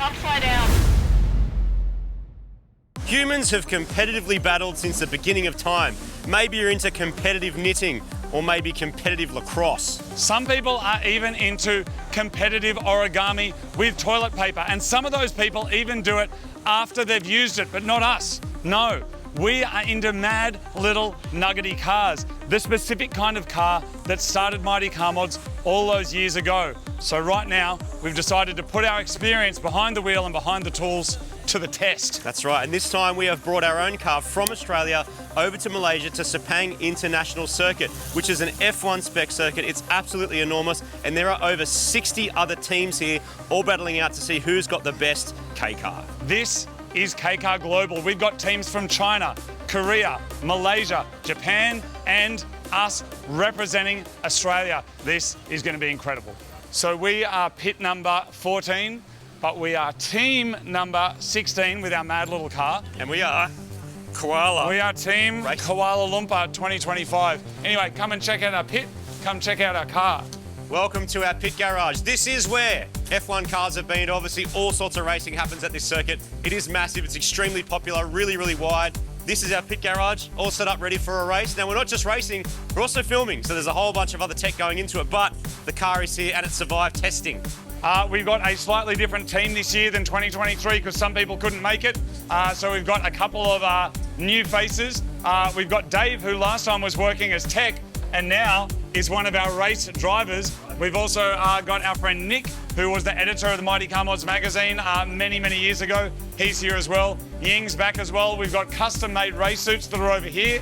upside down. Humans have competitively battled since the beginning of time. Maybe you're into competitive knitting or maybe competitive lacrosse. Some people are even into competitive origami with toilet paper, and some of those people even do it after they've used it, but not us. No, we are into mad little nuggety cars, the specific kind of car that started Mighty Car Mods all those years ago. So right now, we've decided to put our experience behind the wheel and behind the tools to the test. That's right, and this time we have brought our own car from Australia over to Malaysia to Sepang International Circuit, which is an F1 spec circuit. It's absolutely enormous, and there are over 60 other teams here, all battling out to see who's got the best K car. This is K-Car Global. We've got teams from China, Korea, Malaysia, Japan, and us representing Australia. This is going to be incredible. So we are pit number 14, but we are team number 16 with our mad little car. And we are Koala. We are team Kuala Lumpur 2025. Anyway, come and check out our pit. Come check out our car. Welcome to our pit garage. This is where F1 cars have been. Obviously, all sorts of racing happens at this circuit. It is massive. It's extremely popular, really, really wide. This is our pit garage, all set up ready for a race. Now, we're not just racing, we're also filming. So there's a whole bunch of other tech going into it, but the car is here and it survived testing. We've got a slightly different team this year than 2023 because some people couldn't make it. So we've got a couple of new faces. We've got Dave, who last time was working as tech and now is one of our race drivers. We've also got our friend Nick, who was the editor of the Mighty Car Mods magazine many, many years ago. He's here as well. Ying's back as well. We've got custom-made race suits that are over here.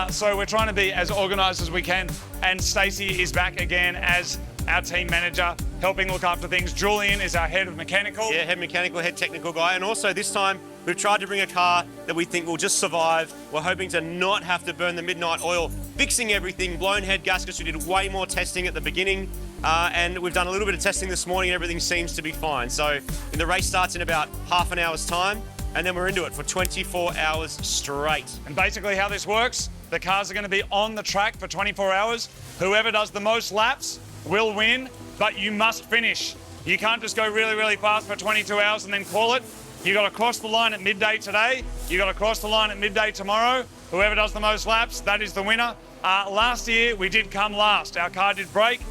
So we're trying to be as organised as we can. And Stacey is back again as our team manager, helping look after things. Julian is our head of mechanical. Yeah, head mechanical, head technical guy. And also this time, we've tried to bring a car that we think will just survive. We're hoping to not have to burn the midnight oil, fixing everything, blown head gaskets. We did way more testing at the beginning. And we've done a little bit of testing this morning and everything seems to be fine. So the race starts in about half an hour's time and then we're into it for 24 hours straight. And basically how this works, the cars are going to be on the track for 24 hours. Whoever does the most laps will win, but you must finish. You can't just go really, really fast for 22 hours and then call it. You got to cross the line at midday today. You got to cross the line at midday tomorrow. Whoever does the most laps, that is the winner. Last year, we did come last. Our car did break.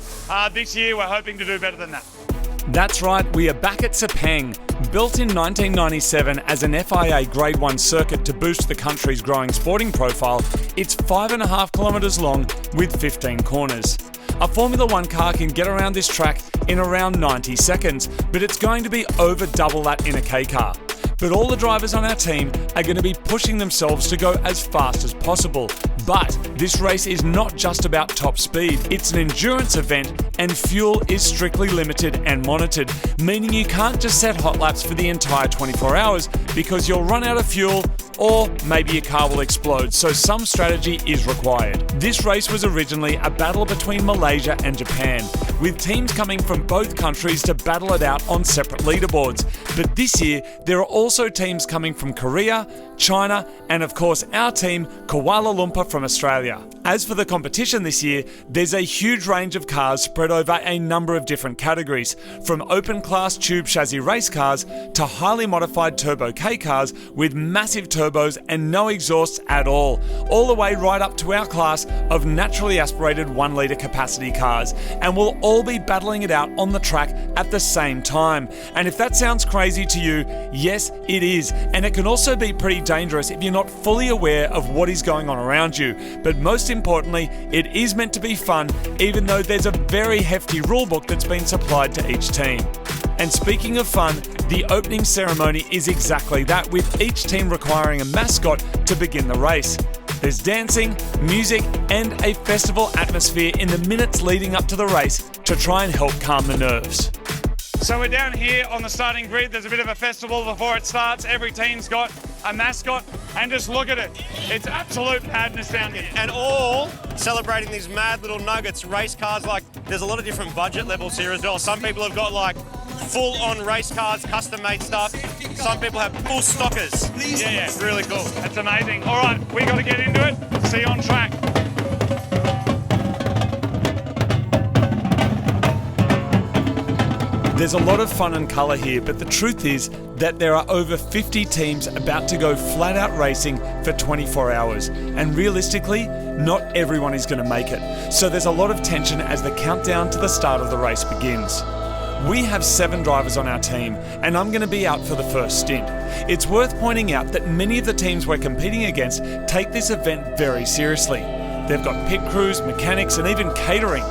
This year, we're hoping to do better than that. That's right, we are back at Sepang. Built in 1997 as an FIA Grade 1 circuit to boost the country's growing sporting profile, it's 5.5 kilometres long with 15 corners. A Formula 1 car can get around this track in around 90 seconds, but it's going to be over double that in a K car. But all the drivers on our team are going to be pushing themselves to go as fast as possible. But this race is not just about top speed, it's an endurance event and fuel is strictly limited and monitored, meaning you can't just set hot laps for the entire 24 hours because you'll run out of fuel or maybe your car will explode, so some strategy is required. This race was originally a battle between Malaysia and Japan, with teams coming from both countries to battle it out on separate leaderboards. But this year, there are also teams coming from Korea, China, and of course our team, Kuala Lumpur from Australia. As for the competition this year, there's a huge range of cars spread over a number of different categories, from open-class tube chassis race cars to highly modified turbo K cars with massive turbos and no exhausts at all the way right up to our class of naturally aspirated 1 litre capacity cars, and we'll all be battling it out on the track at the same time. And if that sounds crazy to you, yes it is, and it can also be pretty dangerous if you're not fully aware of what is going on around you. But most importantly, it is meant to be fun, even though there's a very hefty rulebook that's been supplied to each team. And speaking of fun, the opening ceremony is exactly that, with each team requiring a mascot to begin the race. There's dancing, music, and a festival atmosphere in the minutes leading up to the race to try and help calm the nerves. So we're down here on the starting grid. There's a bit of a festival before it starts. Every team's got a mascot, and just look at it. It's absolute madness down here. And all celebrating these mad little nuggets, race cars. Like, there's a lot of different budget levels here as well. Some people have got like full-on race cars, custom-made stuff. Some people have full stockers. Yeah, it's really cool. That's amazing. All right, we got to get into it. See you on track. There's a lot of fun and colour here, but the truth is that there are over 50 teams about to go flat out racing for 24 hours. And realistically, not everyone is going to make it. So there's a lot of tension as the countdown to the start of the race begins. We have 7 drivers on our team, and I'm going to be out for the first stint. It's worth pointing out that many of the teams we're competing against take this event very seriously. They've got pit crews, mechanics, and even catering.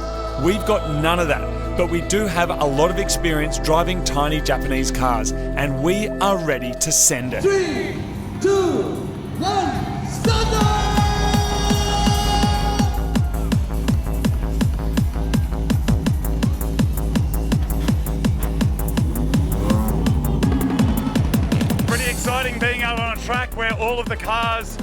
We've got none of that, but we do have a lot of experience driving tiny Japanese cars, and we are ready to send it. 3, 2, 1, start! Pretty exciting being out on a track where all of the cars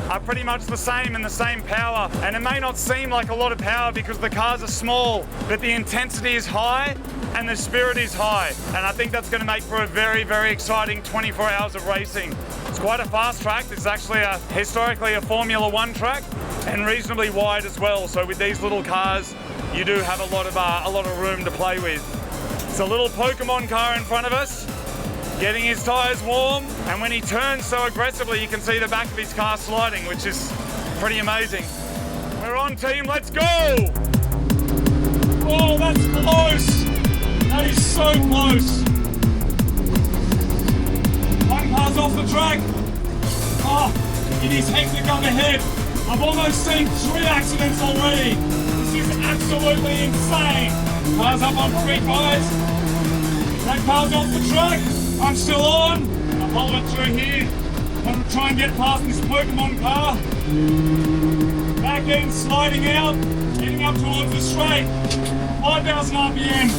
are pretty much the same and the same power. And it may not seem like a lot of power because the cars are small, but the intensity is high and the spirit is high. And I think that's going to make for a very, very exciting 24 hours of racing. It's quite a fast track. It's actually historically a Formula One track and reasonably wide as well. So with these little cars, you do have a lot of room to play with. It's a little Pokemon car in front of us, getting his tyres warm, and when he turns so aggressively you can see the back of his car sliding, which is pretty amazing. We're on, team, let's go! Oh, that's close! That is so close! One car's off the track. Oh, it is hectic up ahead. I've almost seen 3 accidents already. This is absolutely insane. Car's up on 3 tyres. That car's off the track. I'm still on. I'm holding through here. I'm going to try and get past this Pokemon car. Back end sliding out, heading up towards the straight. 5,000 RPM,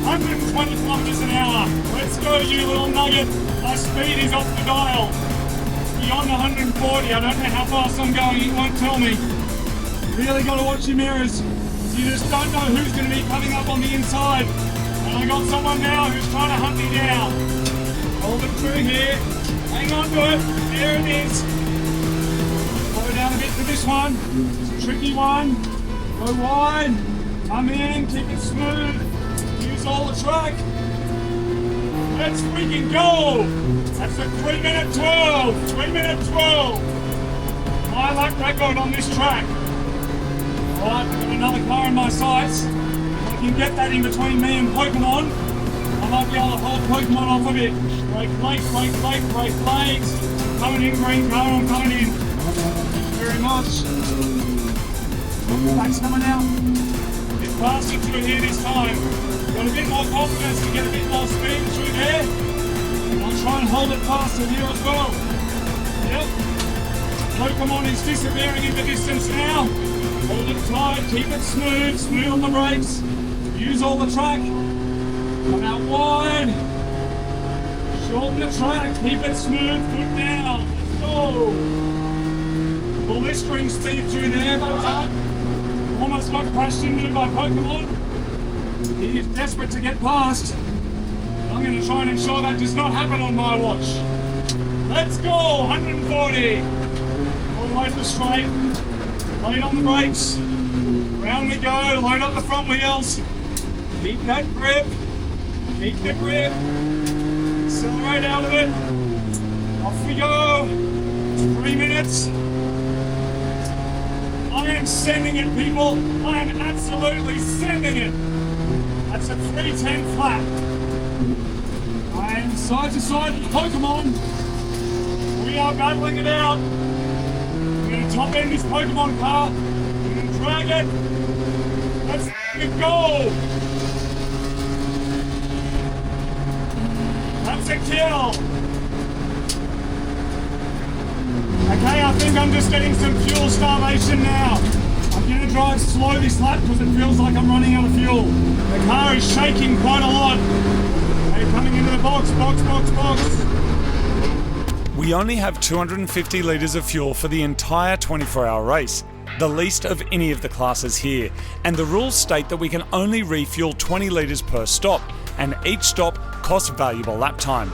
120 kilometers an hour. Let's go, you little nugget. My speed is off the dial. Beyond 140. I don't know how fast I'm going. It won't tell me. Really got to watch your mirrors. You just don't know who's going to be coming up on the inside. And I got someone now who's trying to hunt me down. Hold it through here. Hang on to it. There it is. Slow down a bit for this one. It's a tricky one. Go wide. Come in. Keep it smooth. Use all the track. Let's freaking go. That's a 3-minute 12. 3-minute 12. My lap record on this track. Alright, I've got another car in my sights. If I can get that in between me and Pokemon, I might be able to hold Pokemon off of it. Brake late, brake late, brake late. Coming in, green car, I'm coming in. Thank you very much. Back's coming out. A bit faster through here this time. Got a bit more confidence to get a bit more speed through there. And I'll try and hold it faster here as well. Yep. Pokemon is disappearing in the distance now. Hold it tight, keep it smooth, smooth on the brakes. Use all the track. Come out wide. Shorten the track, keep it smooth, foot down. Let's go. Blistering speed through there, but almost got crashed into by Pokemon. He is desperate to get past. I'm going to try and ensure that does not happen on my watch. Let's go, 140. All the way to the straight. Load on the brakes. Round we go, load up the front wheels. Keep that grip. Keep the grip. Accelerate out of it. Off we go. 3 minutes. I am sending it, people. I am absolutely sending it. That's a 310 flat. I am side to side with Pokemon. We are battling it out. We're going to top end this Pokemon car. We're going to drag it. Let's go. That's a kill. Okay, I think I'm just getting some fuel starvation now. I'm going to drive slow this lap because it feels like I'm running out of fuel. The car is shaking quite a lot. They're coming into the box. We only have 250 litres of fuel for the entire 24-hour race, the least of any of the classes here, and the rules state that we can only refuel 20 litres per stop, and each stop costs valuable lap time.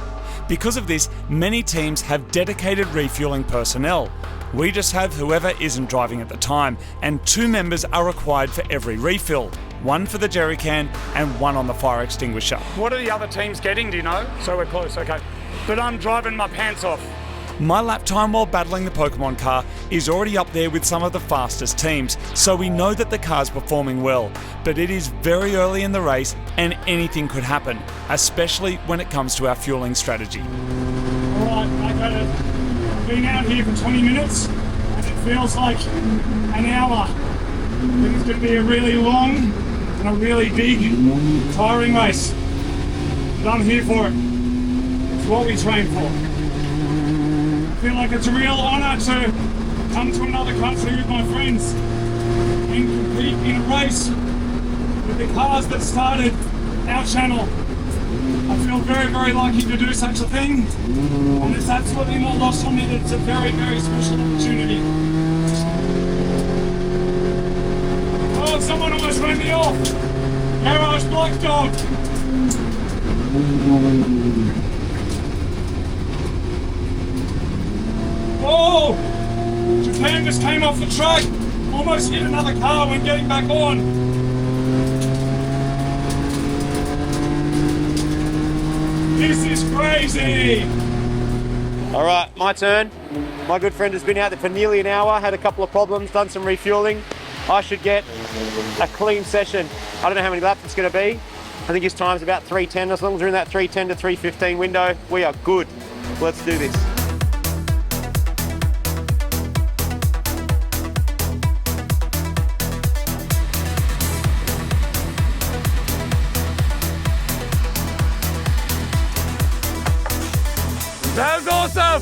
Because of this, many teams have dedicated refueling personnel. We just have whoever isn't driving at the time, and 2 members are required for every refill. one for the jerry can and one on the fire extinguisher. What are the other teams getting, do you know? So we're close, okay. But I'm driving my pants off. My lap time while battling the Pokemon car is already up there with some of the fastest teams, so we know that the car's performing well. But it is very early in the race and anything could happen, especially when it comes to our fueling strategy. Alright, I've been out here for 20 minutes and it feels like an hour. I think it's going to be a really long and a really big, tiring race. But I'm here for it. It's what we train for. I feel like it's a real honour to come to another country with my friends and compete in a race with the cars that started our channel. I feel very, very lucky to do such a thing, and it's absolutely not lost on me that it's a very, very special opportunity. Oh, someone almost ran me off! Garage Black Dog! Whoa! Japan just came off the track, almost hit another car when getting back on. This is crazy! All right, my turn. My good friend has been out there for nearly an hour, had a couple of problems, done some refueling. I should get a clean session. I don't know how many laps it's going to be. I think his time's about 3:10. As long as we're in that 3:10 to 3:15 window, we are good. Let's do this. That was awesome!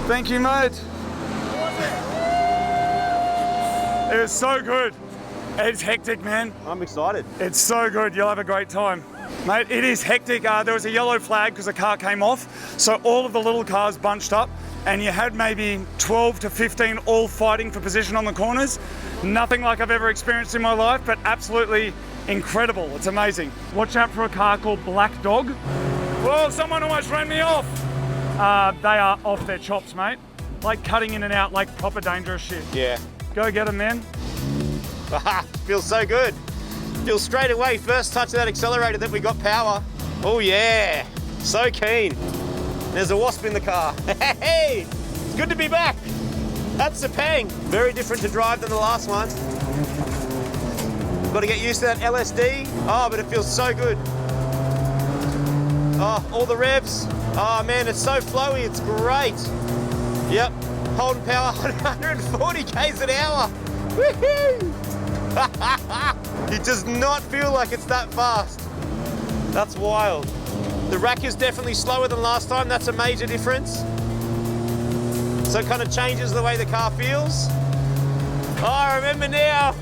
Thank you, mate. It was so good. It's hectic, man. I'm excited. It's so good. You'll have a great time. Mate, it is hectic. There was a yellow flag because the car came off. So all of the little cars bunched up and you had maybe 12 to 15 all fighting for position on the corners. Nothing like I've ever experienced in my life, but absolutely incredible. It's amazing. Watch out for a car called Black Dog. Whoa, someone almost ran me off. They are off their chops, mate. Like cutting in and out like proper dangerous shit. Yeah. Go get them, man. Feels so good. Feels straight away, first touch of that accelerator that we got power. Oh yeah, so keen. There's a wasp in the car. Hey, it's good to be back. That's Sepang. Very different to drive than the last one. Got to get used to that LSD. Oh, but it feels so good. Oh, all the revs. Oh man, it's so flowy, it's great. Yep, holding power 140 k's an hour. Woohoo! It does not feel like it's that fast. That's wild. The rack is definitely slower than last time. That's a major difference. So it kind of changes the way the car feels. Oh, I remember now.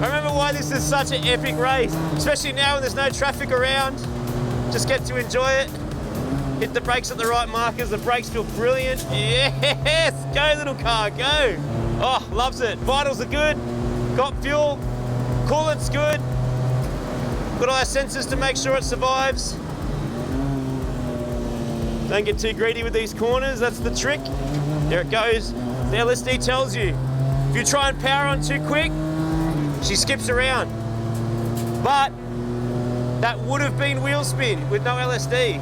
I remember why this is such an epic race, especially now when there's no traffic around. Just get to enjoy it. Hit the brakes at the right markers. The brakes feel brilliant. Yes, go little car, go. Oh, loves it. Vitals are good. Got fuel. Coolant's good. Got all our sensors to make sure it survives. Don't get too greedy with these corners. That's the trick. There it goes. The LSD tells you. If you try and power on too quick, she skips around. But that would have been wheel spin with no LSD.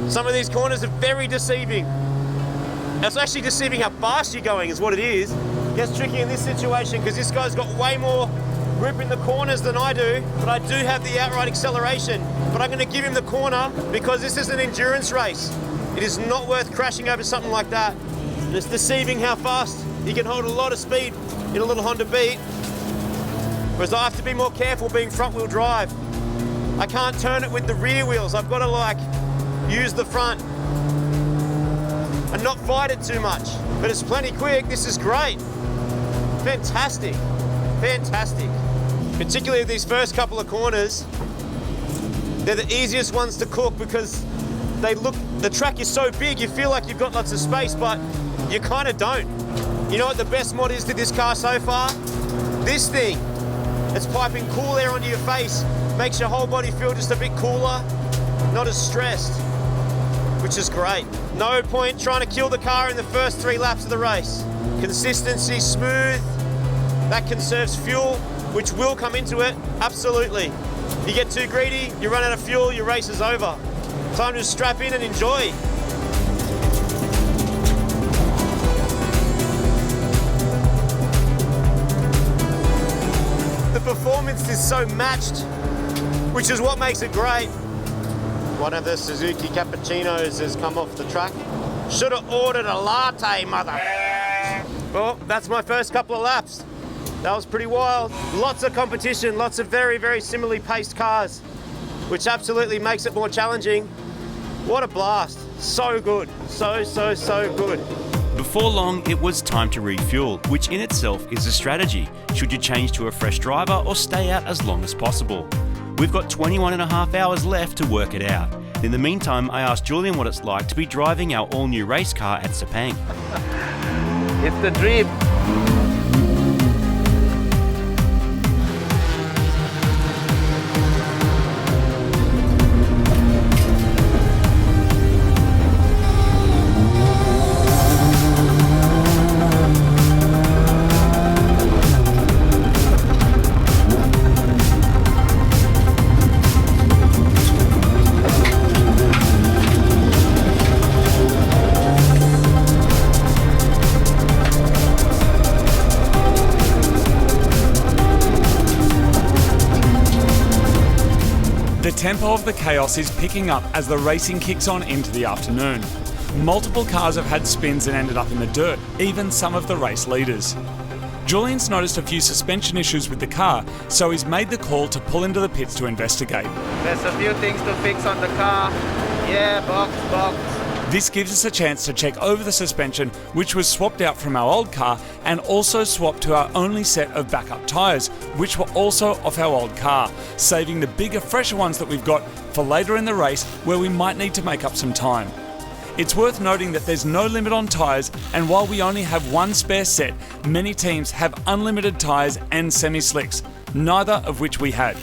Some of these corners are very deceiving. It's actually deceiving how fast you're going is what it is. It gets tricky in this situation because this guy's got way more grip in the corners than I do, but I do have the outright acceleration. But I'm going to give him the corner because this is an endurance race. It is not worth crashing over something like that. And it's deceiving how fast he can hold a lot of speed in a little Honda Beat. Whereas I have to be more careful being front wheel drive. I can't turn it with the rear wheels. I've got to like use the front and not fight it too much. But it's plenty quick. This is great. Fantastic. Fantastic. Particularly these first couple of corners. They're the easiest ones to cook because the track is so big, you feel like you've got lots of space, but you kind of don't. You know what the best mod is to this car so far? This thing. It's piping cool air onto your face. Makes your whole body feel just a bit cooler, not as stressed. which is great. No point trying to kill the car in the first 3 laps of the race. Consistency, smooth, that conserves fuel, which will come into it, absolutely. You get too greedy, you run out of fuel, your race is over. Time to strap in and enjoy. The performance is so matched, which is what makes it great. One of the Suzuki Cappuccinos has come off the track. Should have ordered a latte, mother. Well, that's my first couple of laps. That was pretty wild. Lots of competition, lots of very, very similarly paced cars, which absolutely makes it more challenging. What a blast. So good. So good. Before long, it was time to refuel, which in itself is a strategy. Should you change to a fresh driver or stay out as long as possible? We've got 21.5 hours left to work it out. In the meantime, I asked Julian what it's like to be driving our all-new race car at Sepang. It's the dream. The tempo of the chaos is picking up as the racing kicks on into the afternoon. Multiple cars have had spins and ended up in the dirt, even some of the race leaders. Julian's noticed a few suspension issues with the car, so he's made the call to pull into the pits to investigate. There's a few things to fix on the car. Yeah, box. This gives us a chance to check over the suspension, which was swapped out from our old car, and also swapped to our only set of backup tyres, which were also off our old car, saving the bigger, fresher ones that we've got for later in the race where we might need to make up some time. It's worth noting that there's no limit on tyres, and while we only have one spare set, many teams have unlimited tyres and semi-slicks, neither of which we had.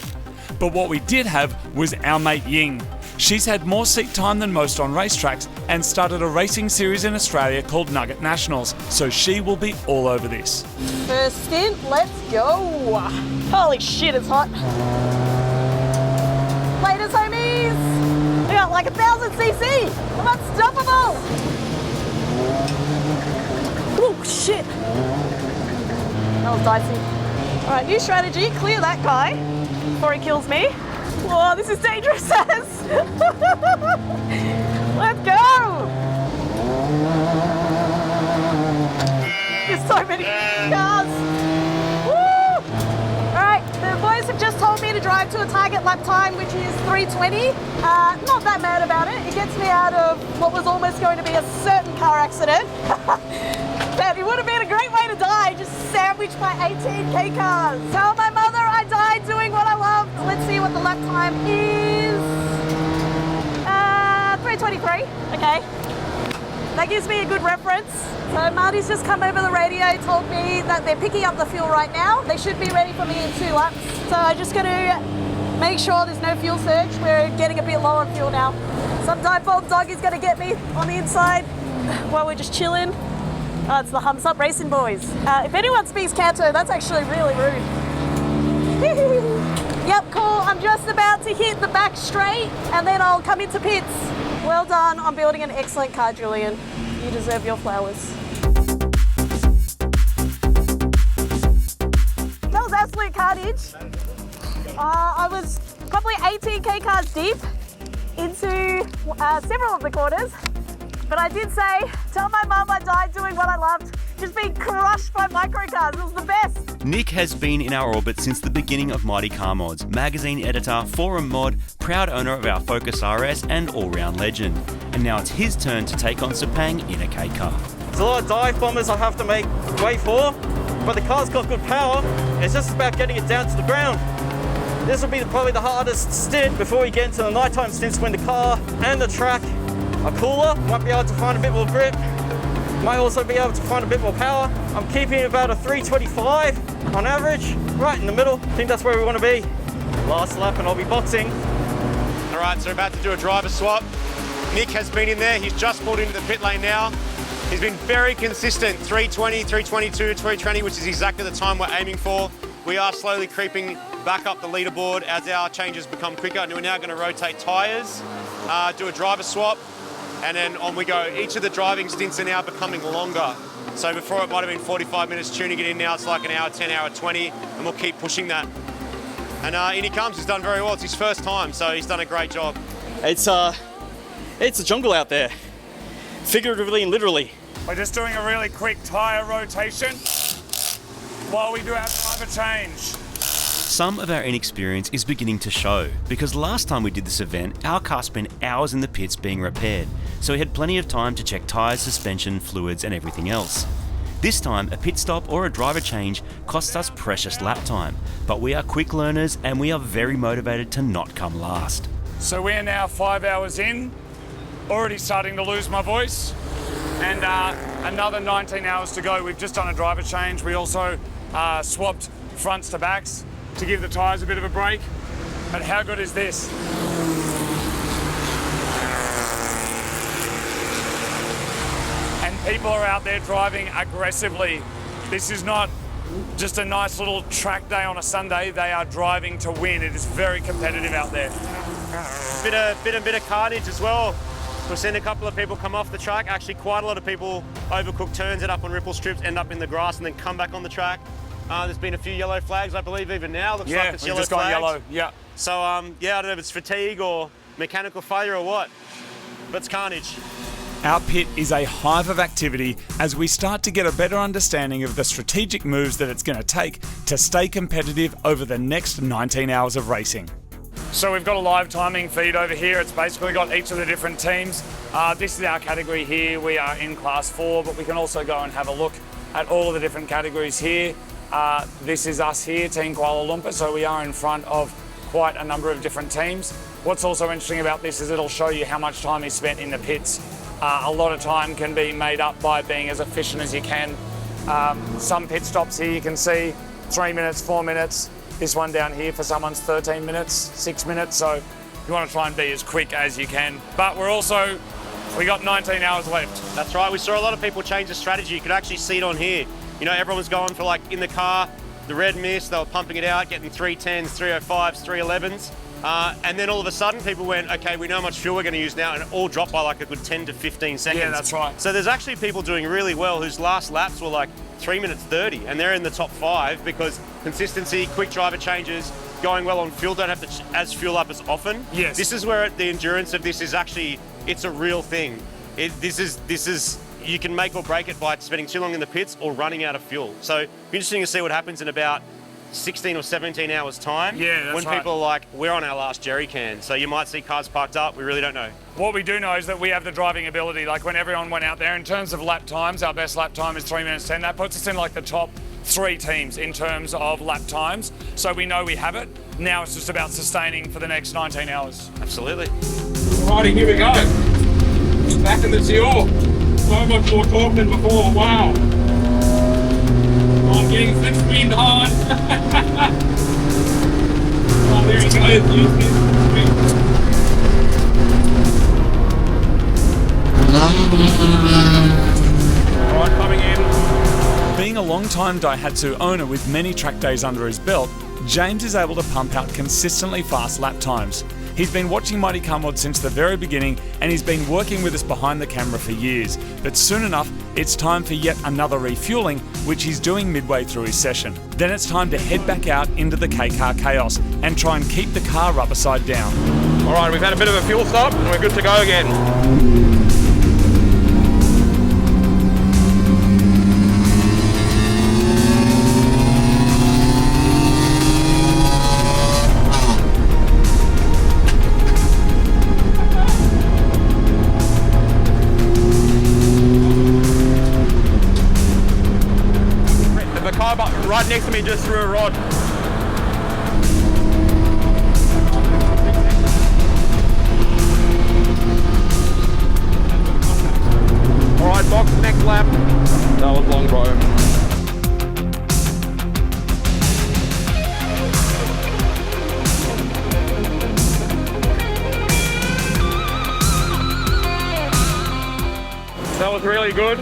But what we did have was our mate Ying. She's had more seat time than most on racetracks and started a racing series in Australia called Nugget Nationals, so she will be all over this. First stint, let's go. Holy shit, it's hot. Latest homies. We got like 1,000 cc. I'm unstoppable. Oh shit. That was dicey. All right, new strategy, clear that guy before he kills me. Whoa, this is dangerous as. Let's go! There's so many cars. Woo! Alright, the boys have just told me to drive to a target lap time, which is 3:20. Not that mad about it. It gets me out of what was almost going to be a certain car accident. But it would have been a great way to die, just sandwiched by 18k cars. Tell my mother I died doing what I loved. Let's see what the lap time is. 3:23, okay. That gives me a good reference. So Marty's just come over the radio, told me that they're picking up the fuel right now. They should be ready for me in 2 laps. So I just got to make sure there's no fuel surge. We're getting a bit low on fuel now. Some dive bomb dog is going to get me on the inside while we're just chilling. Oh, it's the Humps Up Racing boys. If anyone speaks Canto, that's actually really rude. Yep, cool. I'm just about to hit the back straight and then I'll come into pits. Well done on building an excellent car, Julian. You deserve your flowers. That was absolute carnage. I was probably 18k cars deep into several of the corners. But I did say, tell my mum I died doing what I loved, just being crushed by microcars. It was the best. Nick has been in our orbit since the beginning of Mighty Car Mods, magazine editor, forum mod, proud owner of our Focus RS and all-round legend. And now it's his turn to take on Sepang in a K car. There's a lot of dive bombers I have to make way for, but the car's got good power. It's just about getting it down to the ground. This will be probably the hardest stint before we get into the nighttime stints when the car and the track are cooler. Might be able to find a bit more grip. Might also be able to find a bit more power. I'm keeping about a 325 on average, right in the middle. I think that's where we want to be. Last lap and I'll be boxing. All right, so we're about to do a driver swap. Nick has been in there. He's just pulled into the pit lane now. He's been very consistent, 320, 322, 320, which is exactly the time we're aiming for. We are slowly creeping back up the leaderboard as our changes become quicker. And we're now going to rotate tyres, do a driver swap, and then on we go. Each of the driving stints are now becoming longer. So before it might have been 45 minutes tuning it in, now it's like an hour 10, hour 20, and we'll keep pushing that. And in he comes, he's done very well. It's his first time, so he's done a great job. It's a jungle out there, figuratively and literally. We're just doing a really quick tyre rotation while we do our driver change. Some of our inexperience is beginning to show, because last time we did this event, our car spent hours in the pits being repaired, so we had plenty of time to check tyres, suspension, fluids and everything else. This time, a pit stop or a driver change costs us precious lap time, but we are quick learners and we are very motivated to not come last. So we're now 5 hours in, already starting to lose my voice, and another 19 hours to go. We've just done a driver change. We also swapped fronts to backs to give the tyres a bit of a break. But how good is this? And people are out there driving aggressively. This is not just a nice little track day on a Sunday. They are driving to win. It is very competitive out there. Bit of carnage as well. We've seen a couple of people come off the track. Actually, quite a lot of people overcook turns, end up on ripple strips, end up in the grass, and then come back on the track. There's been a few yellow flags, I believe, even now. Looks like it's we've yellow just gone flags. yellow. Yeah. So, yeah, I don't know if it's fatigue or mechanical failure or what, but it's carnage. Our pit is a hive of activity as we start to get a better understanding of the strategic moves that it's going to take to stay competitive over the next 19 hours of racing. So we've got a live timing feed over here. It's basically got each of the different teams. This is our category here. We are in class 4, but we can also go and have a look at all of the different categories here. This is us here, Team Kuala Lumpur, so we are in front of quite a number of different teams. What's also interesting about this is it'll show you how much time is spent in the pits. A lot of time can be made up by being as efficient as you can. Some pit stops here you can see 3 minutes, 4 minutes. This one down here for someone's 13 minutes, 6 minutes. So you want to try and be as quick as you can. But we got 19 hours left. That's right. We saw a lot of people change the strategy. You could actually see it on here. You know, everyone was going for, like, in the car, the red mist, they were pumping it out, getting 310s, 305s, 311s. And then all of a sudden people went, okay, we know how much fuel we're going to use now, and it all dropped by like a good 10 to 15 seconds. Yeah, that's right. So there's actually people doing really well whose last laps were like 3 minutes 30, and they're in the top 5 because consistency, quick driver changes, going well on fuel, don't have to as fuel up as often. Yes. This is where the endurance of this is actually, it's a real thing. This is you can make or break it by spending too long in the pits or running out of fuel. So it'll be interesting to see what happens in about 16 or 17 hours time. Yeah, that's when right. people are like, we're on our last jerry can. So you might see cars parked up, we really don't know. What we do know is that we have the driving ability. Like when everyone went out there, in terms of lap times, our best lap time is 3 minutes 10. That puts us in like the top 3 teams in terms of lap times. So we know we have it. Now it's just about sustaining for the next 19 hours. Absolutely. Alrighty, here we go. Back in the Seoul. So much more torque than before, wow. I'm getting 6 speed hard. Oh, there you go. Use this. Alright, coming in. Being a long-time Daihatsu owner with many track days under his belt, James is able to pump out consistently fast lap times. He's been watching Mighty Car Mod since the very beginning, and he's been working with us behind the camera for years. But soon enough, it's time for yet another refueling, which he's doing midway through his session. Then it's time to head back out into the K-Car chaos and try and keep the car rubber side down. Alright, we've had a bit of a fuel stop and we're good to go again. Right next to me just threw a rod. Alright, box, next lap. That was long, bro. That was really good,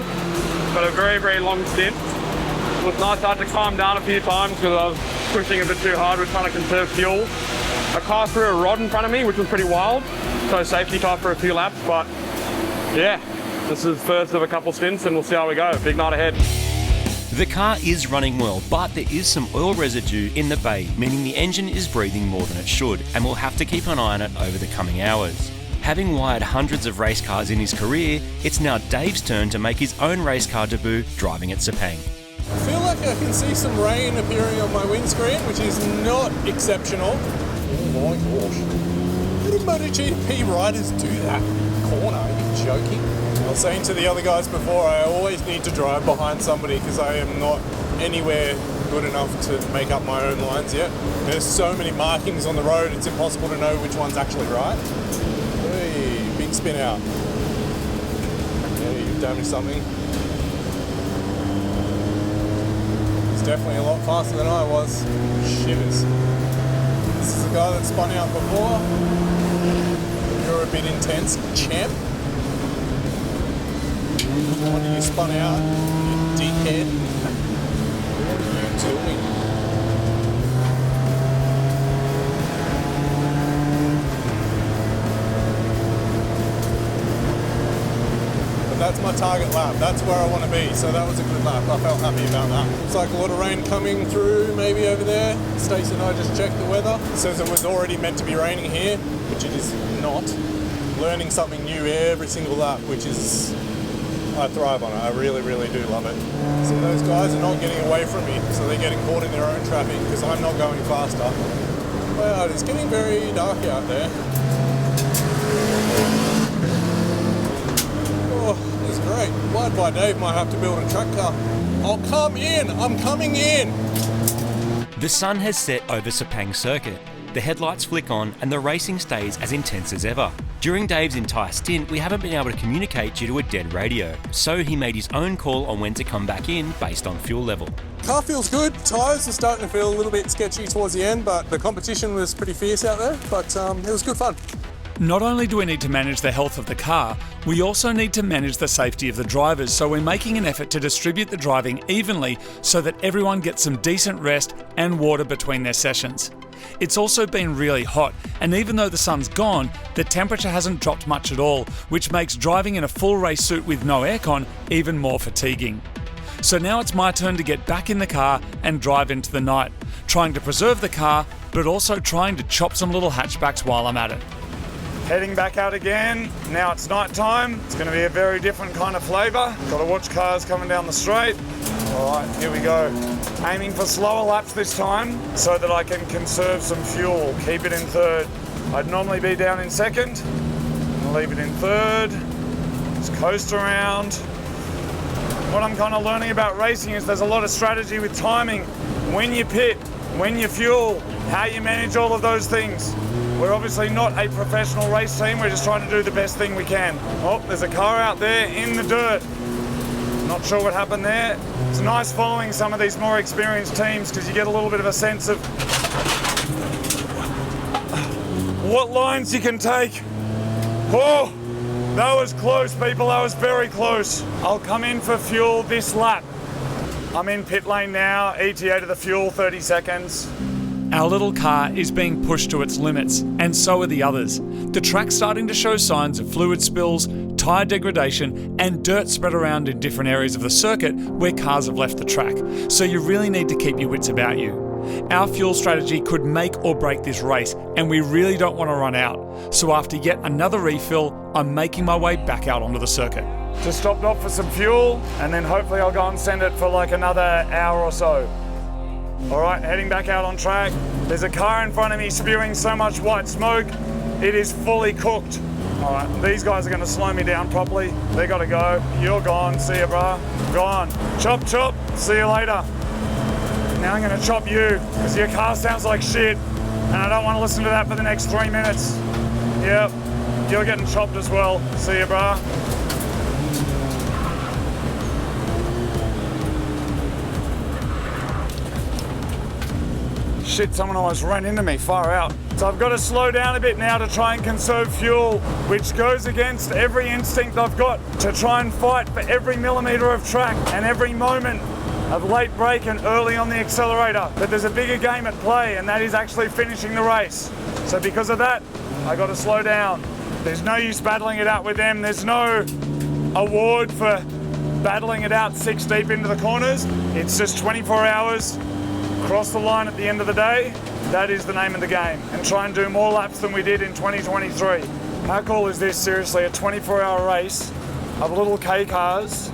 but a very, very long stint. It was nice. I had to calm down a few times because I was pushing a bit too hard. We were trying to conserve fuel. A car threw a rod in front of me, which was pretty wild. So safety car for a few laps, but yeah, this is first of a couple stints and we'll see how we go. Big night ahead. The car is running well, but there is some oil residue in the bay, meaning the engine is breathing more than it should, and we'll have to keep an eye on it over the coming hours. Having wired hundreds of race cars in his career, it's now Dave's turn to make his own race car debut driving at Sepang. I feel like I can see some rain appearing on my windscreen, which is not exceptional. Oh my gosh. How do MotoGP riders do that? Corner, are you joking? I was saying to the other guys before, I always need to drive behind somebody because I am not anywhere good enough to make up my own lines yet. There's so many markings on the road, it's impossible to know which one's actually right. Hey, big spin out. Yeah, you've damaged something. It's definitely a lot faster than I was. Shivers. This is the guy that spun out before. You're a bit intense, champ. No wonder you spun out, you dickhead. What are you doing? But that's my target lap. That's where I want to be. So that was a good lap. I felt happy about that. Looks like a lot of rain coming through, maybe over there. Stacey and I just checked the weather. It says it was already meant to be raining here, which it is not. Learning something new every single lap, which is, I thrive on it. I really, really do love it. So those guys are not getting away from me, so they're getting caught in their own traffic because I'm not going faster. Wow, it's getting very dark out there. Oh, it's great. Wide by Dave might have to build a track car. I'll come in. I'm coming in. The sun has set over Sepang Circuit. The headlights flick on and the racing stays as intense as ever. During Dave's entire stint, we haven't been able to communicate due to a dead radio, so he made his own call on when to come back in based on fuel level. Car feels good. Tyres are starting to feel a little bit sketchy towards the end, but the competition was pretty fierce out there, but it was good fun. Not only do we need to manage the health of the car, we also need to manage the safety of the drivers, so we're making an effort to distribute the driving evenly so that everyone gets some decent rest and water between their sessions. It's also been really hot, and even though the sun's gone, the temperature hasn't dropped much at all, which makes driving in a full race suit with no aircon even more fatiguing. So now it's my turn to get back in the car and drive into the night, trying to preserve the car, but also trying to chop some little hatchbacks while I'm at it. Heading back out again. Now it's night time. It's going to be a very different kind of flavour. Got to watch cars coming down the straight. All right, here we go. Aiming for slower laps this time so that I can conserve some fuel. Keep it in third. I'd normally be down in second. I'll leave it in third. Just coast around. What I'm kind of learning about racing is there's a lot of strategy with timing. When you pit, when you fuel, how you manage all of those things. We're obviously not a professional race team. We're just trying to do the best thing we can. Oh, there's a car out there in the dirt. Not sure what happened there. It's nice following some of these more experienced teams because you get a little bit of a sense of what lines you can take. Oh, that was close, people. That was very close. I'll come in for fuel this lap. I'm in pit lane now. ETA to the fuel, 30 seconds. Our little car is being pushed to its limits, and so are the others. The track's starting to show signs of fluid spills, tyre degradation, and dirt spread around in different areas of the circuit where cars have left the track, so you really need to keep your wits about you. Our fuel strategy could make or break this race, and we really don't want to run out. So after yet another refill, I'm making my way back out onto the circuit. Just stopped off for some fuel, and then hopefully I'll go and send it for like another hour or so. All right, heading back out on track. There's a car in front of me spewing so much white smoke, it is fully cooked. All right, these guys are gonna slow me down properly. They gotta go. You're gone, see ya, brah. Gone. Chop, chop, see you later. Now I'm gonna chop you, because your car sounds like shit, and I don't wanna listen to that for the next 3 minutes. Yep, you're getting chopped as well. See ya, brah. Shit, someone almost ran into me, far out. So I've got to slow down a bit now to try and conserve fuel, which goes against every instinct I've got to try and fight for every millimetre of track and every moment of late brake and early on the accelerator. But there's a bigger game at play, and that is actually finishing the race. So because of that, I got to slow down. There's no use battling it out with them. There's no award for battling it out 6 deep into the corners. It's just 24 hours, cross the line at the end of the day. That is the name of the game, and try and do more laps than we did in 2023. How cool is this? Seriously, a 24-hour race of little K cars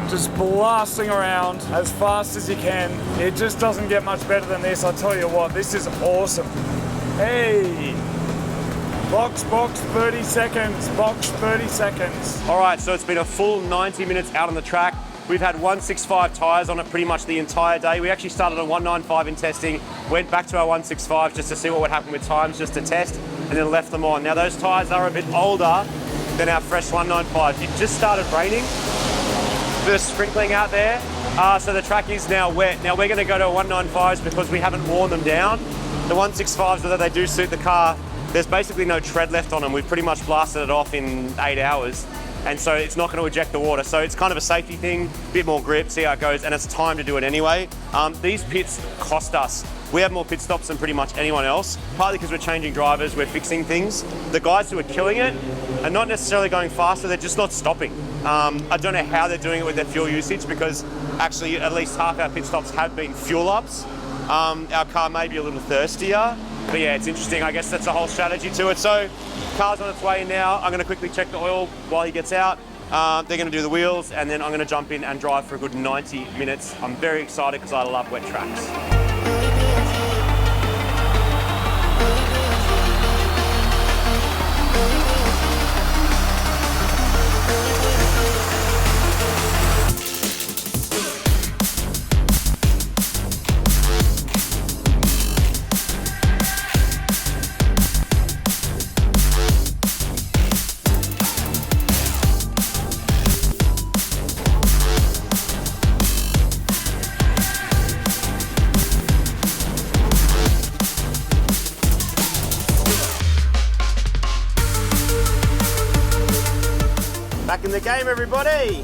just blasting around as fast as you can. It just doesn't get much better than this. I tell you what, this is awesome. Hey, box 30 seconds, box 30 seconds. All right, so it's been a full 90 minutes out on the track. We've had 165 tyres on it pretty much the entire day. We actually started on 195 in testing, went back to our 165 just to see what would happen with times, just to test, and then left them on. Now those tyres are a bit older than our fresh 195s. It just started raining. Bit of sprinkling out there, so the track is now wet. Now we're going to go to 195s because we haven't worn them down. The 165s, although they do suit the car, there's basically no tread left on them. We've pretty much blasted it off in 8 hours, and so it's not going to eject the water. So it's kind of a safety thing, bit more grip, see how it goes, and it's time to do it anyway. These pits cost us. We have more pit stops than pretty much anyone else, partly because we're changing drivers, we're fixing things. The guys who are killing it are not necessarily going faster, they're just not stopping. I don't know how they're doing it with their fuel usage, because actually at least half our pit stops have been fuel ups. Our car may be a little thirstier, but yeah, it's interesting. I guess that's the whole strategy to it. So car's on its way in now. I'm going to quickly check the oil while he gets out. They're going to do the wheels, and then I'm going to jump in and drive for a good 90 minutes. I'm very excited because I love wet tracks. Back in the game, everybody.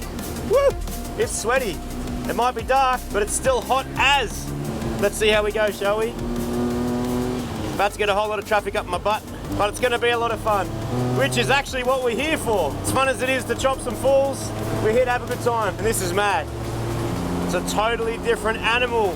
Woo! It's sweaty. It might be dark, but it's still hot as. Let's see how we go, shall we? About to get a whole lot of traffic up my butt, but it's going to be a lot of fun, which is actually what we're here for. As fun as it is to chop some fools, we're here to have a good time, and this is mad. It's a totally different animal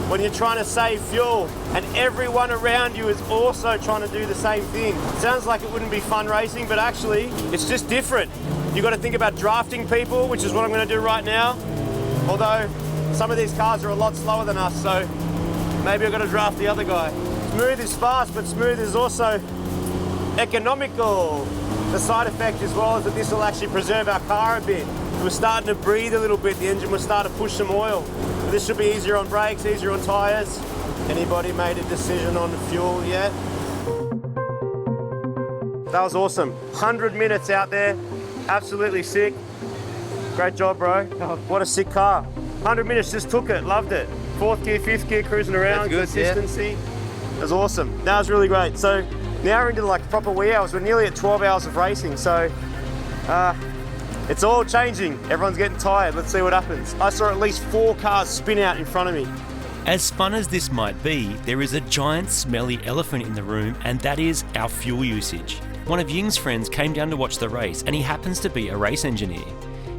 when you're trying to save fuel, and everyone around you is also trying to do the same thing. It sounds like it wouldn't be fun racing, but actually, it's just different. You've got to think about drafting people, which is what I'm going to do right now. Although, some of these cars are a lot slower than us, so maybe I've got to draft the other guy. Smooth is fast, but smooth is also economical. The side effect as well is that this will actually preserve our car a bit. We're starting to breathe a little bit, the engine will start to push some oil. This should be easier on brakes, easier on tyres. Anybody made a decision on fuel yet? That was awesome. 100 minutes out there, absolutely sick. Great job, bro. What a sick car. 100 minutes, just took it, loved it. 4th gear, 5th gear, cruising around, good, consistency. Yeah. It was awesome. That was really great. So now we're into like proper wee hours. We're nearly at 12 hours of racing, so it's all changing. Everyone's getting tired. Let's see what happens. I saw at least 4 cars spin out in front of me. As fun as this might be, there is a giant smelly elephant in the room, and that is our fuel usage. One of Ying's friends came down to watch the race, and he happens to be a race engineer.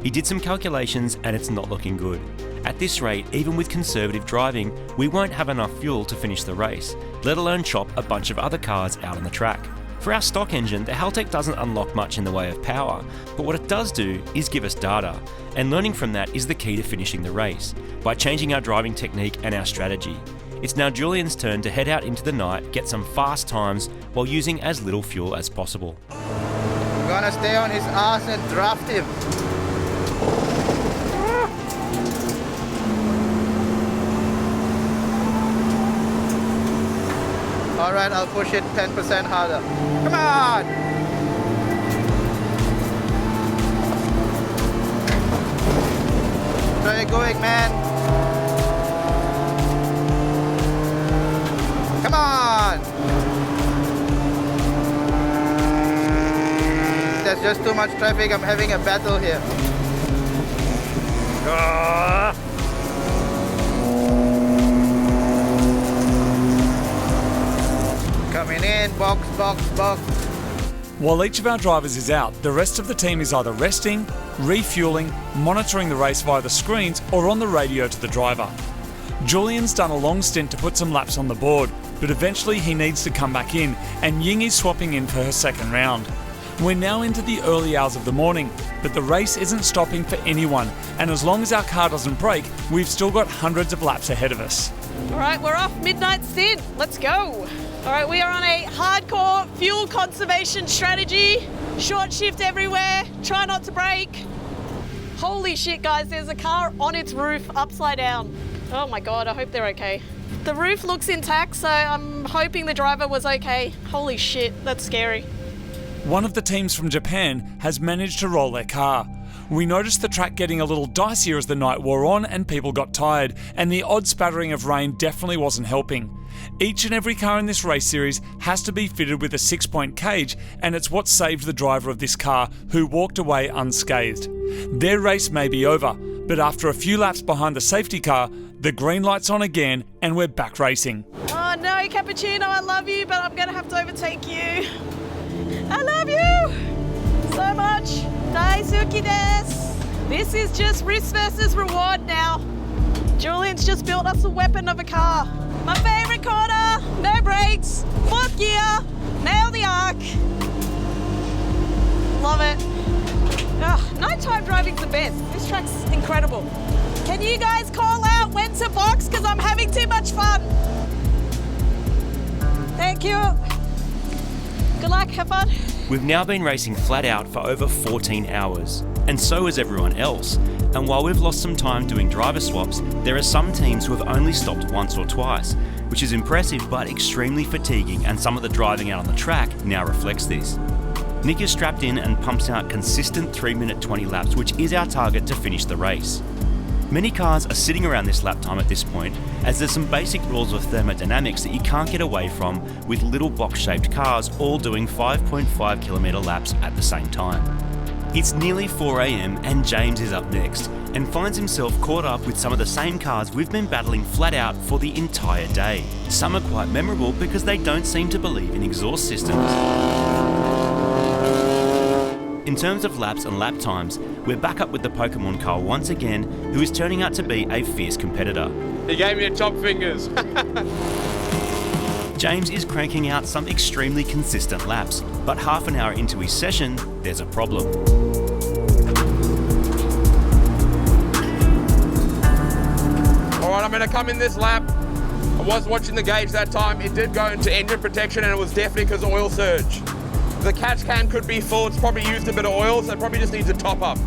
He did some calculations, and it's not looking good. At this rate, even with conservative driving, we won't have enough fuel to finish the race, let alone chop a bunch of other cars out on the track. For our stock engine, the Haltech doesn't unlock much in the way of power, but what it does do is give us data, and learning from that is the key to finishing the race, by changing our driving technique and our strategy. It's now Julian's turn to head out into the night, get some fast times, while using as little fuel as possible. I'm gonna stay on his ass and draft him. Alright, I'll push it 10% harder. Come on! Where are you going, man? Come on! There's just too much traffic. I'm having a battle here. Coming in, box, box, box. While each of our drivers is out, the rest of the team is either resting, refueling, monitoring the race via the screens, or on the radio to the driver. Julian's done a long stint to put some laps on the board, but eventually he needs to come back in, and Ying is swapping in for her second round. We're now into the early hours of the morning, but the race isn't stopping for anyone, and as long as our car doesn't break, we've still got hundreds of laps ahead of us. All right, we're off midnight stint. Let's go. All right, we are on a hardcore fuel conservation strategy. Short shift everywhere. Try not to brake. Holy shit, guys, there's a car on its roof upside down. Oh my God, I hope they're okay. The roof looks intact, so I'm hoping the driver was okay. Holy shit, that's scary. One of the teams from Japan has managed to roll their car. We noticed the track getting a little dicier as the night wore on and people got tired, and the odd spattering of rain definitely wasn't helping. Each and every car in this race series has to be fitted with a 6-point cage, and it's what saved the driver of this car, who walked away unscathed. Their race may be over, but after a few laps behind the safety car, the green light's on again and we're back racing. Oh no, Cappuccino, I love you, but I'm gonna have to overtake you. I love you so much. Daisuki desu. This is just risk versus reward now. Julian's just built us a weapon of a car. My favorite corner, no brakes, 4th gear, nail the arc. Love it. Ugh, nighttime driving's the best. This track's incredible. Can you guys call out when to box, because I'm having too much fun? Thank you. Good luck, have fun. We've now been racing flat out for over 14 hours, and so has everyone else. And while we've lost some time doing driver swaps, there are some teams who have only stopped once or twice, which is impressive but extremely fatiguing, and some of the driving out on the track now reflects this. Nick is strapped in and pumps out consistent 3-minute 20 laps, which is our target to finish the race. Many cars are sitting around this lap time at this point, as there's some basic rules of thermodynamics that you can't get away from with little box-shaped cars all doing 5.5 kilometre laps at the same time. It's nearly 4 AM and James is up next and finds himself caught up with some of the same cars we've been battling flat out for the entire day. Some are quite memorable because they don't seem to believe in exhaust systems. In terms of laps and lap times, we're back up with the Pokemon car once again, who is turning out to be a fierce competitor. He gave me a top fingers. James is cranking out some extremely consistent laps, but half an hour into his session, there's a problem. Alright, I'm going to come in this lap. I was watching the gauge that time. It did go into engine protection and it was definitely because of oil surge. The catch can could be full. It's probably used a bit of oil, so it probably just needs a top up.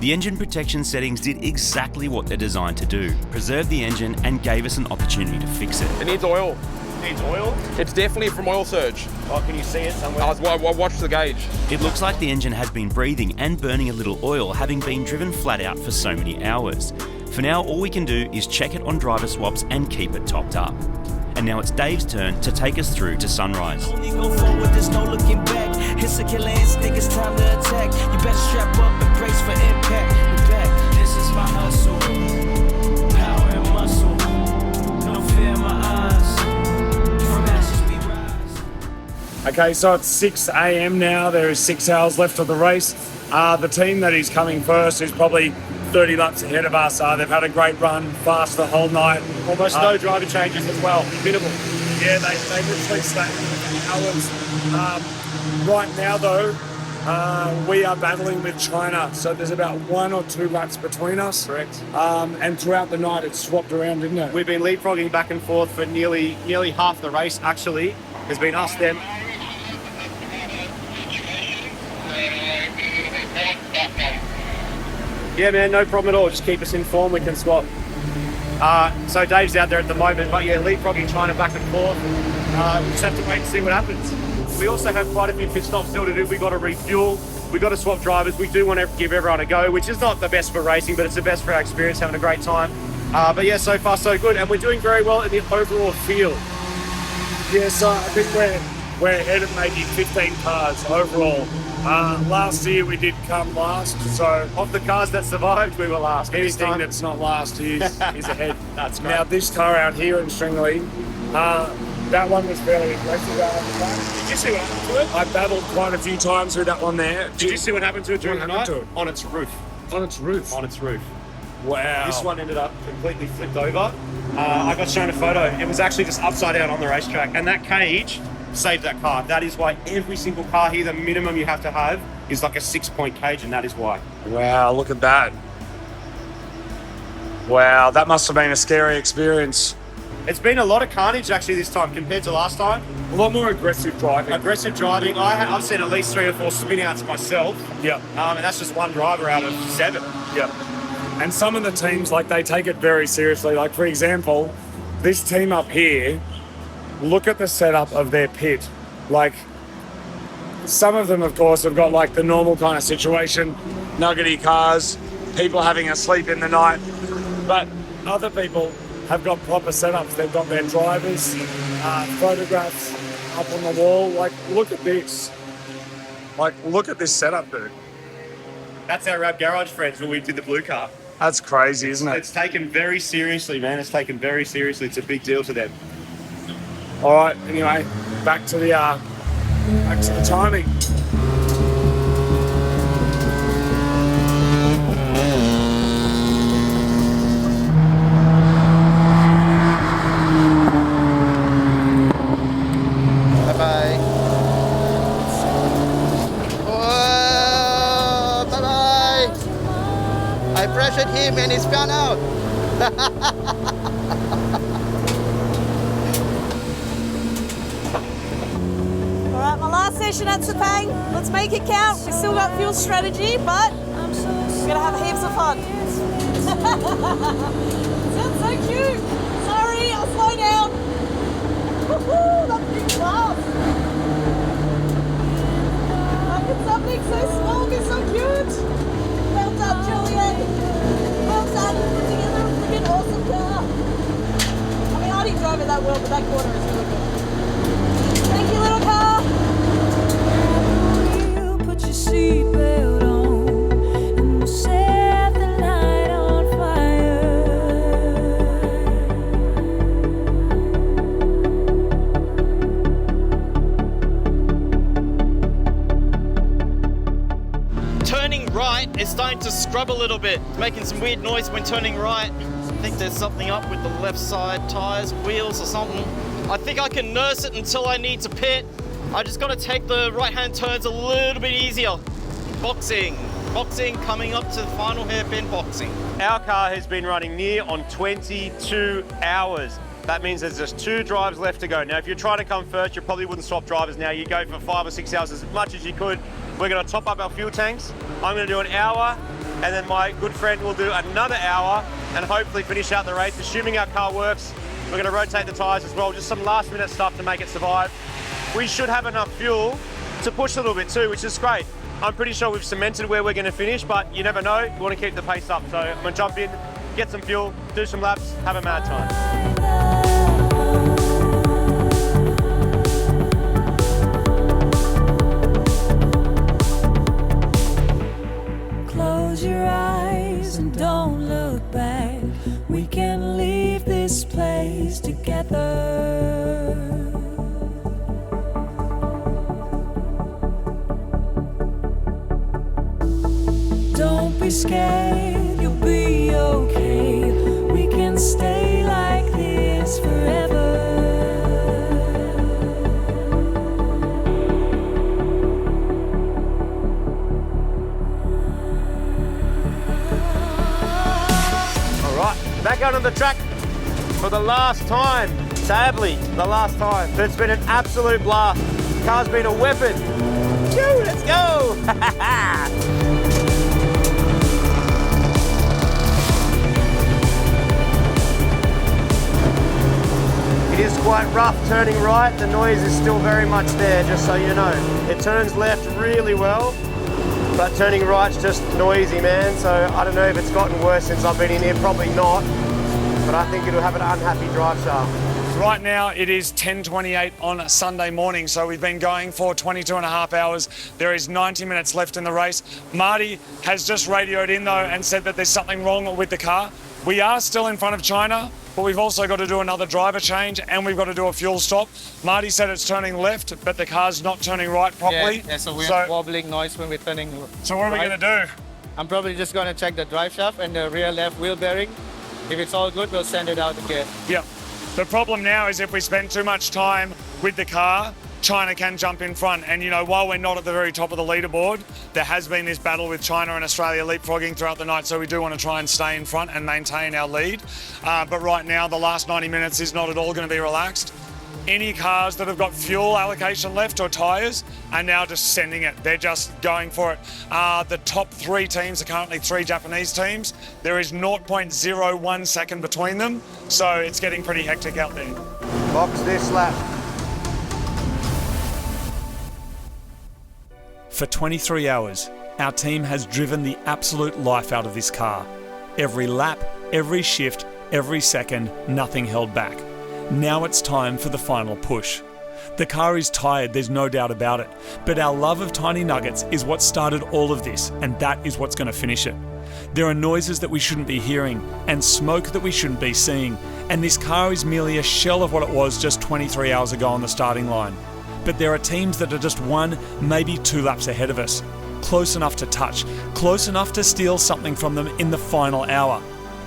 The engine protection settings did exactly what they're designed to do, preserve the engine and gave us an opportunity to fix it. It needs oil. Needs oil? It's definitely from oil surge. Oh, can you see it somewhere? I watched the gauge. It looks like the engine has been breathing and burning a little oil, having been driven flat out for so many hours. For now, all we can do is check it on driver swaps and keep it topped up. And now it's Dave's turn to take us through to sunrise. Only go forward, there's no looking back. It's a killer instinct, it's time to attack. You better strap up and brace for impact. We're back, this is my hustle. Power and muscle. No fear in my eyes. From ashes we rise. Okay, so it's 6 AM now. There is 6 hours left of the race. The team that is coming first is probably 30 laps ahead of us. They've had a great run, fast the whole night. Almost no driver changes as well. Minimal. Yeah, they literally stayed hours. Right now, though, we are battling with China, so there's about 1 or 2 laps between us. Correct. And throughout the night, it's swapped around, didn't it? We've been leapfrogging back and forth for nearly half the race, actually. Has been us, them. Yeah, man, no problem at all. Just keep us informed, we can swap. So Dave's out there at the moment, but yeah, leapfrogging China back and forth. We'll just have to wait and see what happens. We also have quite a few pit stops still to do. We've got to refuel, we've got to swap drivers. We do want to give everyone a go, which is not the best for racing, but it's the best for our experience, having a great time. But yeah, so far so good, and we're doing very well in the overall field. Yeah, so I think we're ahead of maybe 15 cars overall. Last year we did come last, so Of the cars that survived, we were last. anything that's not last is ahead. That's great. Now this car out here in Stringley, that one was fairly aggressive out on the back. Did you see what happened to it? I battled quite a few times with that one there. Did you see what happened to it during the What night? happened to it? On its roof. On its roof. On its roof. Wow. This one ended up completely flipped over. I got shown a photo. It was actually just upside down on the racetrack, and that cage saved that car. That is why every single car here, the minimum you have to have is like a 6-point cage, and that is why. Wow, look at that. Wow, that must have been a scary experience. It's been a lot of carnage actually this time compared to last time. A lot more aggressive driving. Aggressive driving. I've seen at least 3 or 4 spin outs myself. Yeah. And that's just one driver out of 7. Yeah. And some of the teams, like, they take it very seriously. Like, for example, this team up here, look at the setup of their pit. Like, some of them, of course, have got, like, the normal kind of situation, nuggety cars, people having a sleep in the night. But other people have got proper setups. They've got their drivers, photographs up on the wall. Like, look at this. Like, look at this setup, dude. That's our Rab Garage friends when we did the blue car. That's crazy, isn't it? It's taken very seriously, man. It's taken very seriously. It's a big deal to them. All right, anyway, back to the timing. Bye-bye. Oh, bye-bye. I pressured him and he spun out. Alright, my last session at Sepang. Let's make it count. We still got fuel strategy, but we're gonna have heaps of fun. Sounds so cute. Sorry, I'll slow down. Woohoo, that's big fast. How can something so small be so cute? Well done, Juliet. Well done for putting together a freaking awesome car. I mean, I didn't drive it that well, but that corner is really good. Thank you, little car. Put your seatbelt on and we'll set the night on Turning right is starting to scrub a little bit, making some weird noise when turning right. I think there's something up with the left side tires, wheels or something. I think I can nurse it until I need to pit. I just gotta take the right-hand turns a little bit easier. Boxing coming up to the final hairpin boxing. Our car has been running near on 22 hours. That means there's just 2 drives left to go. Now, if you're trying to come first, you probably wouldn't swap drivers now. You go for 5 or 6 hours as much as you could. We're gonna top up our fuel tanks. I'm gonna do an hour, and then my good friend will do another hour, and hopefully finish out the race. Assuming our car works, we're gonna rotate the tires as well. Just some last minute stuff to make it survive. We should have enough fuel to push a little bit too, which is great. I'm pretty sure we've cemented where we're gonna finish, but you never know. You wanna keep the pace up. So I'm gonna jump in, get some fuel, do some laps, have a mad time. Close your eyes and don't look back. We can leave this place together. Don't be scared, you'll be okay. We can stay like this forever. All right, back out on the track for the last time. Sadly, the last time. But it's been an absolute blast. Car's been a weapon. Woo, let's go! It is quite rough turning right. The noise is still very much there, just so you know. It turns left really well, but turning right's just noisy, man. So I don't know if it's gotten worse since I've been in here. Probably not, but I think it'll have an unhappy drive shaft. Right now it is 10:28 on a Sunday morning, so we've been going for 22 and a half hours. There is 90 minutes left in the race. Marty has just radioed in though and said that there's something wrong with the car. We are still in front of China, but we've also got to do another driver change and we've got to do a fuel stop. Marty said it's turning left, but the car's not turning right properly. Yeah, so we're wobbling noise when we're turning. So what are we going to do? I'm probably just going to check the drive shaft and the rear left wheel bearing. If it's all good, we'll send it out again. Yeah. The problem now is if we spend too much time with the car, China can jump in front. And, you know, while we're not at the very top of the leaderboard, there has been this battle with China and Australia leapfrogging throughout the night. So we do want to try and stay in front and maintain our lead. But right now, the last 90 minutes is not at all going to be relaxed. Any cars that have got fuel allocation left or tyres are now just sending it. They're just going for it. The top 3 teams are currently 3 Japanese teams. There is 0.01 second between them, so it's getting pretty hectic out there. Box this lap. For 23 hours, our team has driven the absolute life out of this car. Every lap, every shift, every second, nothing held back. Now it's time for the final push. The car is tired, there's no doubt about it, but our love of tiny nuggets is what started all of this, and that is what's going to finish it. There are noises that we shouldn't be hearing, and smoke that we shouldn't be seeing, and this car is merely a shell of what it was just 23 hours ago on the starting line. But there are teams that are just 1, maybe 2 laps ahead of us, close enough to touch, close enough to steal something from them in the final hour.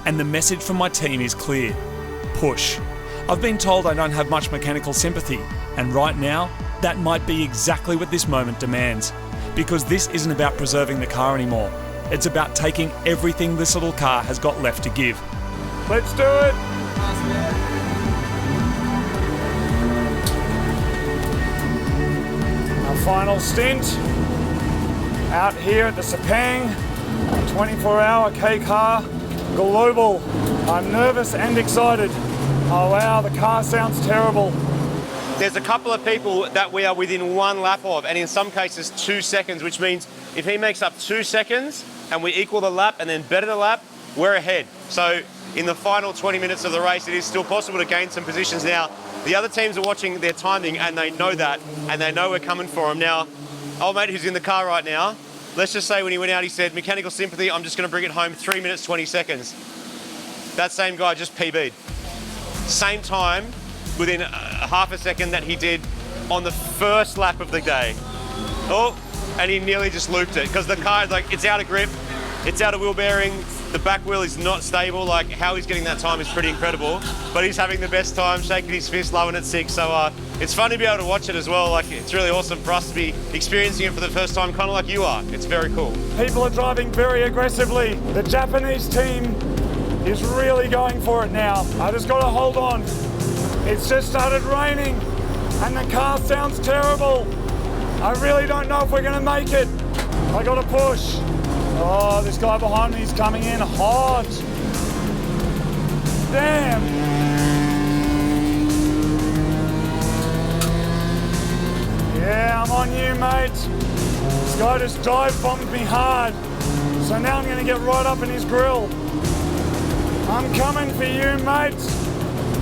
And the message from my team is clear: push. I've been told I don't have much mechanical sympathy, and right now, that might be exactly what this moment demands. Because this isn't about preserving the car anymore. It's about taking everything this little car has got left to give. Let's do it! Our final stint out here at the Sepang 24-hour K car global. I'm nervous and excited. Oh wow, the car sounds terrible. There's a couple of people that we are within 1 lap of, and in some cases 2 seconds, which means if he makes up 2 seconds and we equal the lap and then better the lap, we're ahead. So in the final 20 minutes of the race, it is still possible to gain some positions now. The other teams are watching their timing and they know that, and they know we're coming for them. Now, old mate who's in the car right now, let's just say when he went out, he said, mechanical sympathy, I'm just gonna bring it home 3 minutes, 20 seconds. That same guy just PB'd. Same time, within half a second that he did on the first lap of the day. Oh, and he nearly just looped it because the car, like, it's out of grip, it's out of wheel bearing, the back wheel is not stable. Like, how he's getting that time is pretty incredible, but he's having the best time, shaking his fist, loving it sick. So it's fun to be able to watch it as well. Like, it's really awesome for us to be experiencing it for the first time, kind of like you are. It's very cool. People are driving very aggressively. The Japanese team is really going for it now. I just got to hold on. It's just started raining and the car sounds terrible. I really don't know if we're going to make it. I got to push. Oh, this guy behind me is coming in hard. Damn. Yeah, I'm on you, mate. This guy just dive bombed me hard. So now I'm going to get right up in his grill. I'm coming for you, mate.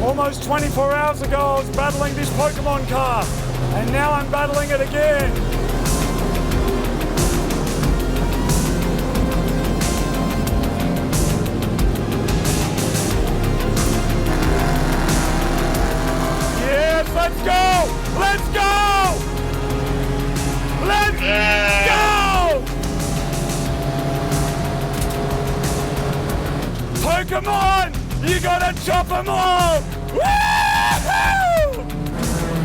Almost 24 hours ago, I was battling this Pokemon car, and now I'm battling it again. Yes, let's go! Let's go! Let's go! Pokemon! You gotta chop them all! Woo-hoo!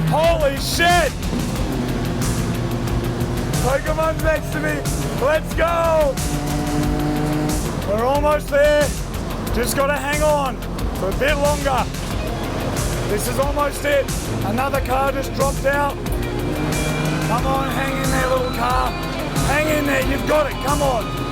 Holy shit! Pokemon's next to me. Let's go! We're almost there. Just gotta hang on for a bit longer. This is almost it. Another car just dropped out. Come on, hang in there, little car. Hang in there, you've got it, come on.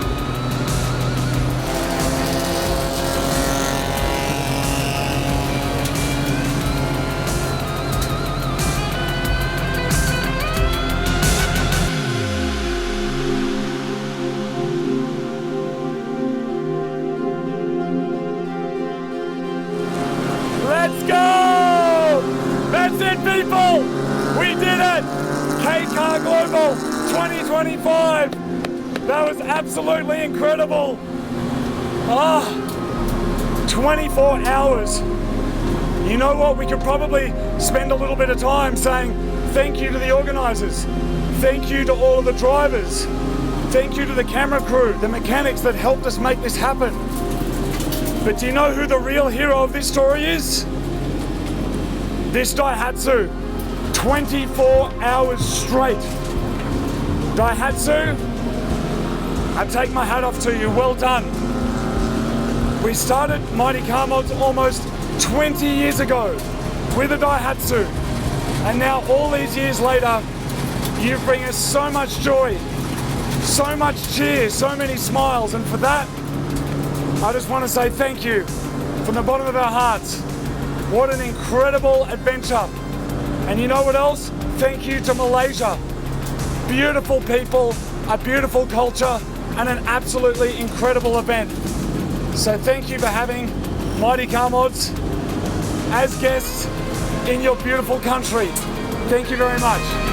Let's go! Global! We did it! K-Car Global 2025! That was absolutely incredible! 24 hours. You know what? We could probably spend a little bit of time saying thank you to the organisers. Thank you to all of the drivers. Thank you to the camera crew, the mechanics that helped us make this happen. But do you know who the real hero of this story is? This Daihatsu. 24 hours straight. Daihatsu, I take my hat off to you. Well done. We started Mighty Car Mods almost 20 years ago with a Daihatsu. And now all these years later, you bring us so much joy, so much cheer, so many smiles. And for that, I just want to say thank you from the bottom of our hearts. What an incredible adventure. And you know what else? Thank you to Malaysia. Beautiful people, a beautiful culture, and an absolutely incredible event. So thank you for having Mighty Car Mods as guests in your beautiful country. Thank you very much.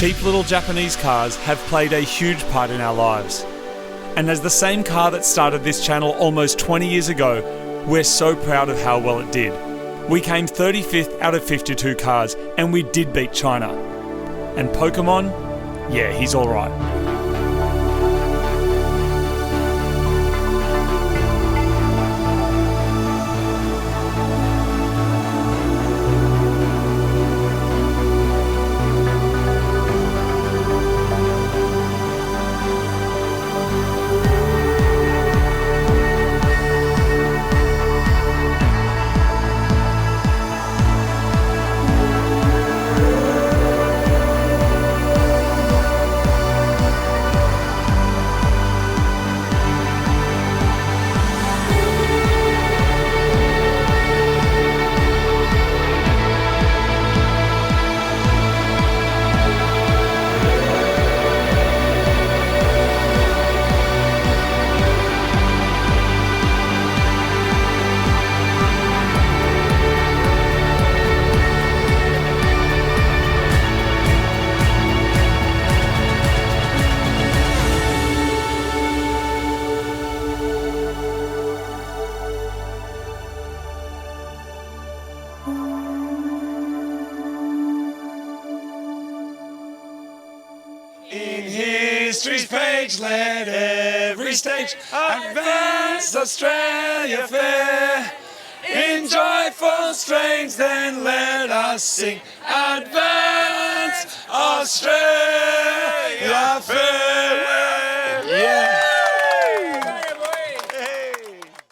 Cheap little Japanese cars have played a huge part in our lives. And as the same car that started this channel almost 20 years ago, we're so proud of how well it did. We came 35th out of 52 cars, and we did beat China. And Pokemon? Yeah, he's alright. History's page, let every stage advance Australia fair. In joyful strains, then let us sing, advance Australia fair.